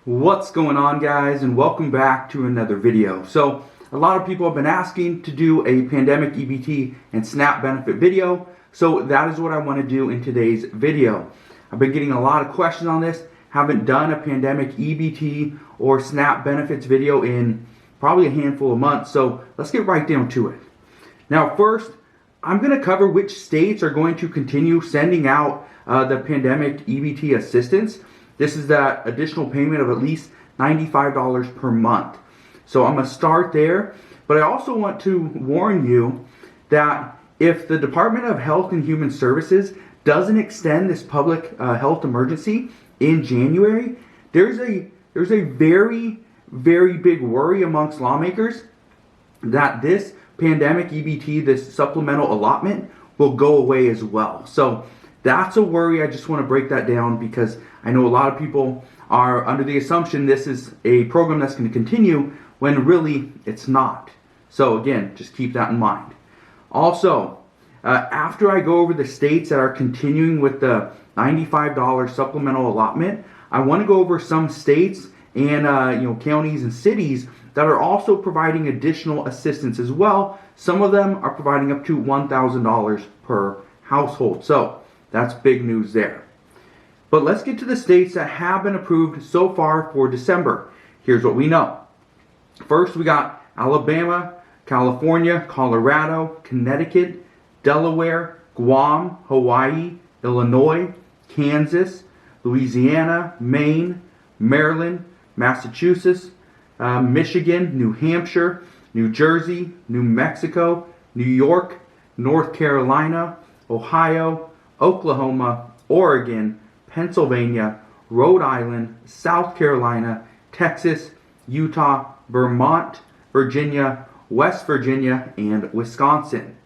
What's going on, guys, and welcome back to another video. So a lot of people have been asking to do a pandemic EBT and SNAP benefit video, so that is what I want to do in today's video. I've been getting a lot of questions on this. Haven't done a pandemic EBT or SNAP benefits video in probably a handful of months, so let's get right down to it. Now first, I'm going to cover which states are going to continue sending out the pandemic EBT assistance. This is that additional payment of at least $95 per month. So I'm going to start there, but I also want to warn you that if the Department of Health and Human Services doesn't extend this public health emergency in January, there's a very, very big worry amongst lawmakers that this pandemic EBT, this supplemental allotment, will go away as well. So that's a worry. I just want to break that down because I know a lot of people are under the assumption this is a program that's going to continue when really it's not. So again, just keep that in mind. Also, after I go over the states that are continuing with the $95 supplemental allotment, I want to go over some states and counties and cities that are also providing additional assistance as well. Some of them are providing up to $1,000 per household. So that's big news there. But let's get to the states that have been approved so far for December. Here's what we know. First, we got Alabama, California, Colorado, Connecticut, Delaware, Guam, Hawaii, Illinois, Kansas, Louisiana, Maine, Maryland, Massachusetts, Michigan, New Hampshire, New Jersey, New Mexico, New York, North Carolina, Ohio, Oklahoma, Oregon, Pennsylvania, Rhode Island, South Carolina, Texas, Utah, Vermont, Virginia, West Virginia, and Wisconsin.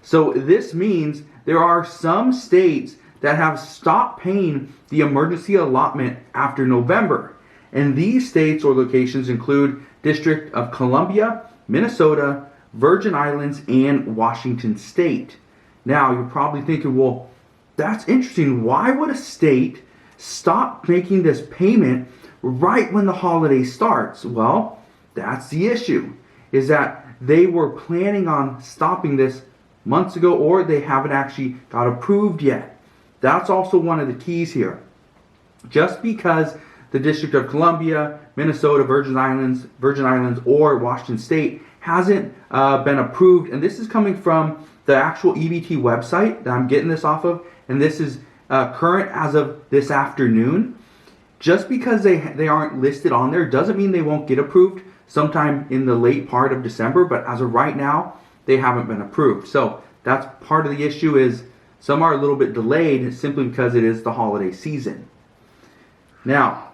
So this means there are some states that have stopped paying the emergency allotment after November. And these states or locations include District of Columbia, Minnesota, Virgin Islands, and Washington State. Now, you're probably thinking, well, that's interesting. Why would a state stop making this payment right when the holiday starts? Well, that's the issue, is that they were planning on stopping this months ago, or they haven't actually got approved yet. That's also one of the keys here. Just because the District of Columbia, Minnesota, Virgin Islands, or Washington State hasn't been approved, and this is coming from the actual EBT website that I'm getting this off of, and this is current as of this afternoon. Just because they aren't listed on there doesn't mean they won't get approved sometime in the late part of December, but as of right now, they haven't been approved. So that's part of the issue, is some are a little bit delayed simply because it is the holiday season. Now,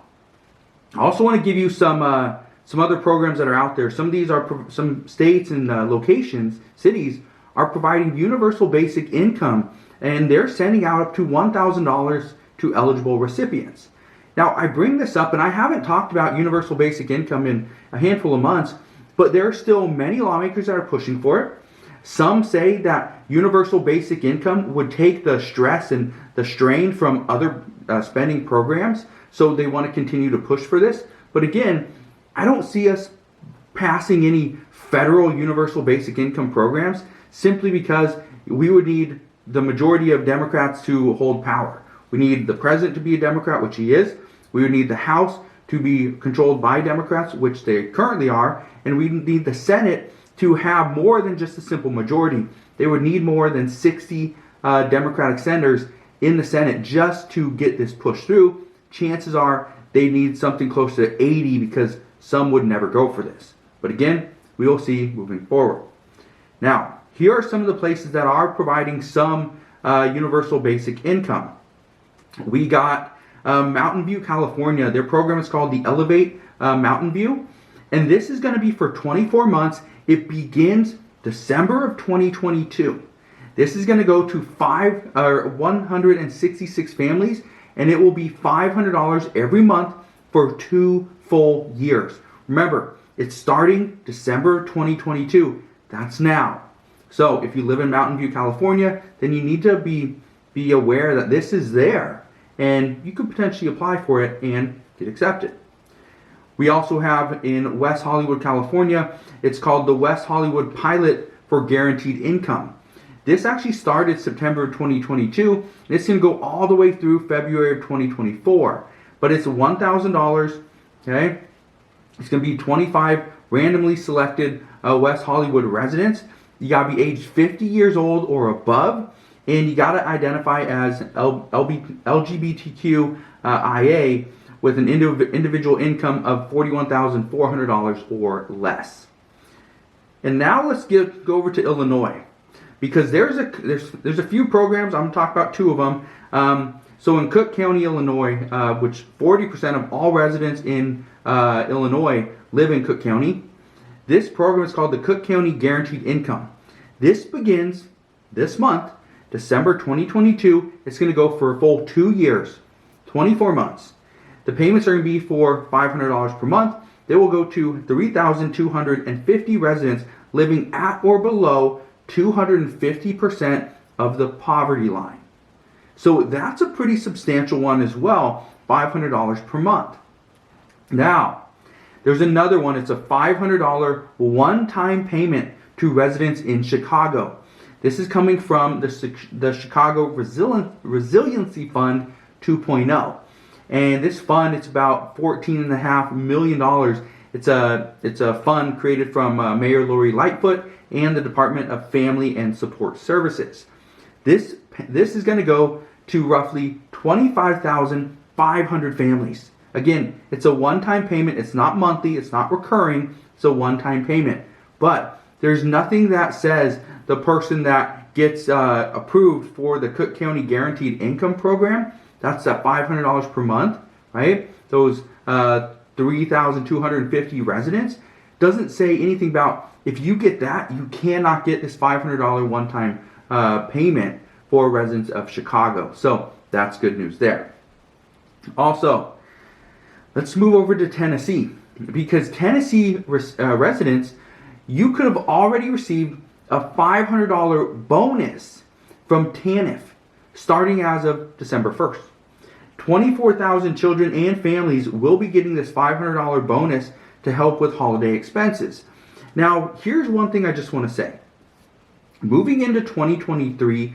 I also want to give you some other programs that are out there. Some of these are some states and locations, cities, are providing universal basic income, and they're sending out up to $1,000 to eligible recipients. Now, I bring this up, and I haven't talked about universal basic income in a handful of months, but there are still many lawmakers that are pushing for it. Some say that universal basic income would take the stress and the strain from other spending programs, so they want to continue to push for this. But again, I don't see us passing any federal universal basic income programs simply because we would need the majority of Democrats to hold power. We need the president to be a Democrat, which he is. We would need the House to be controlled by Democrats, which they currently are. And we need the Senate to have more than just a simple majority. They would need more than 60 Democratic senators in the Senate just to get this pushed through. Chances are they need something close to 80 because some would never go for this. But again, we will see moving forward. Now, here are some of the places that are providing some universal basic income. We got Mountain View, California. Their program is called the Elevate Mountain View. And this is going to be for 24 months. It begins December of 2022. This is going to go to 166 families, and it will be $500 every month for 2 full years. Remember, it's starting December 2022. That's now. So if you live in Mountain View, California, then you need to be aware that this is there, and you could potentially apply for it and get accepted. We also have in West Hollywood, California, it's called the West Hollywood Pilot for Guaranteed Income. This actually started September of 2022, and it's going to go all the way through February of 2024. But it's $1,000, okay? It's going to be 25 randomly selected West Hollywood residents. You got to be aged 50 years old or above, and you got to identify as LGBTQIA with an individual income of $41,400 or less. And now let's go over to Illinois, because there's a few programs. I'm going to talk about two of them. So in Cook County, Illinois, which 40% of all residents in Illinois live in Cook County, this program is called the Cook County Guaranteed Income. This begins this month, December 2022. It's going to go for a full 2 years, 24 months. The payments are going to be for $500 per month. They will go to 3,250 residents living at or below 250% of the poverty line. So that's a pretty substantial one as well, $500 per month. Now, there's another one. It's a $500 one-time payment to residents in Chicago. This is coming from the Chicago Resiliency Fund 2.0. And this fund, it's about $14.5 million. It's a fund created from Mayor Lori Lightfoot and the Department of Family and Support Services. This is going to go to roughly 25,500 families. Again, it's a one-time payment. It's not monthly. It's not recurring. It's a one-time payment. But there's nothing that says the person that gets approved for the Cook County Guaranteed Income Program, that's at $500 per month, right? Those 3,250 residents, doesn't say anything about if you get that, you cannot get this $500 one-time payment for residents of Chicago. So that's good news there. Also, let's move over to Tennessee, because Tennessee residents, you could have already received a $500 bonus from TANF starting as of December 1st. 24,000 children and families will be getting this $500 bonus to help with holiday expenses. Now, here's one thing I just want to say. Moving into 2023,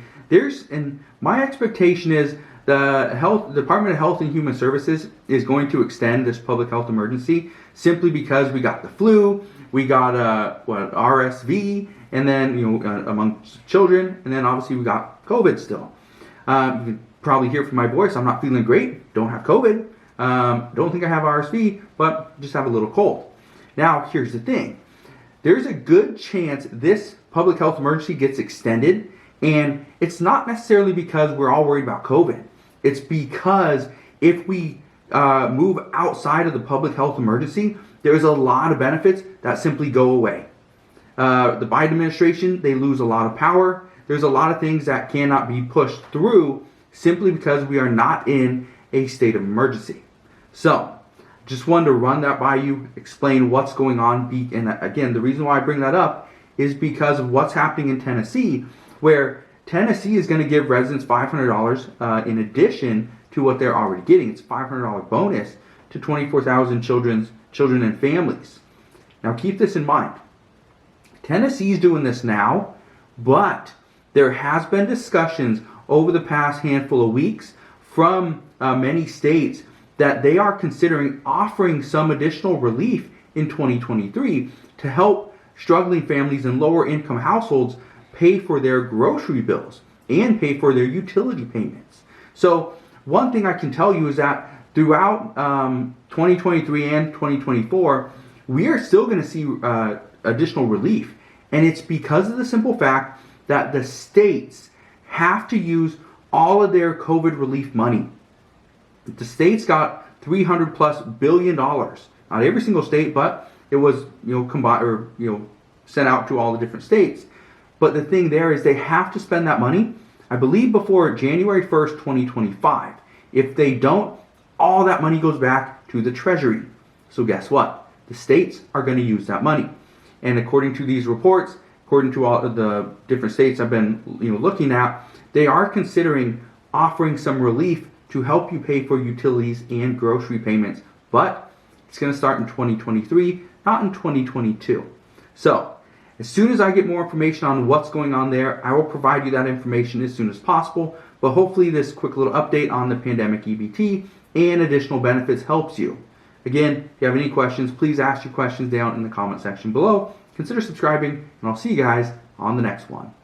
my expectation is the Department of Health and Human Services is going to extend this public health emergency simply because we got the flu, we got RSV, and then among children, and then obviously we got COVID still. You can probably hear from my voice, I'm not feeling great, don't have COVID, don't think I have RSV, but just have a little cold. Now, here's the thing. There's a good chance this public health emergency gets extended, and it's not necessarily because we're all worried about COVID. It's because if we move outside of the public health emergency, there's a lot of benefits that simply go away. The Biden administration, they lose a lot of power. There's a lot of things that cannot be pushed through simply because we are not in a state of emergency. So, just wanted to run that by you, explain what's going on. And again, the reason why I bring that up is because of what's happening in Tennessee, where Tennessee is going to give residents $500 in addition to what they're already getting. It's a $500 bonus to 24,000 children and families. Now keep this in mind. Tennessee's doing this now, but there has been discussions over the past handful of weeks from many states that they are considering offering some additional relief in 2023 to help struggling families and lower income households pay for their grocery bills and pay for their utility payments. So one thing I can tell you is that throughout 2023 and 2024, we are still going to see additional relief. And it's because of the simple fact that the states have to use all of their COVID relief money. The states got $300+ billion. Not every single state, but it was combined or sent out to all the different states. But the thing there is they have to spend that money, I believe, before January 1st, 2025. If they don't, all that money goes back to the Treasury. So guess what? The states are going to use that money. And according to these reports, according to all of the different states I've been looking at, they are considering offering some relief to help you pay for utilities and grocery payments. But It's going to start in 2023, not in 2022. So, as soon as I get more information on what's going on there, I will provide you that information as soon as possible. But hopefully this quick little update on the pandemic EBT and additional benefits helps you. Again, if you have any questions, please ask your questions down in the comment section below. Consider subscribing, and I'll see you guys on the next one.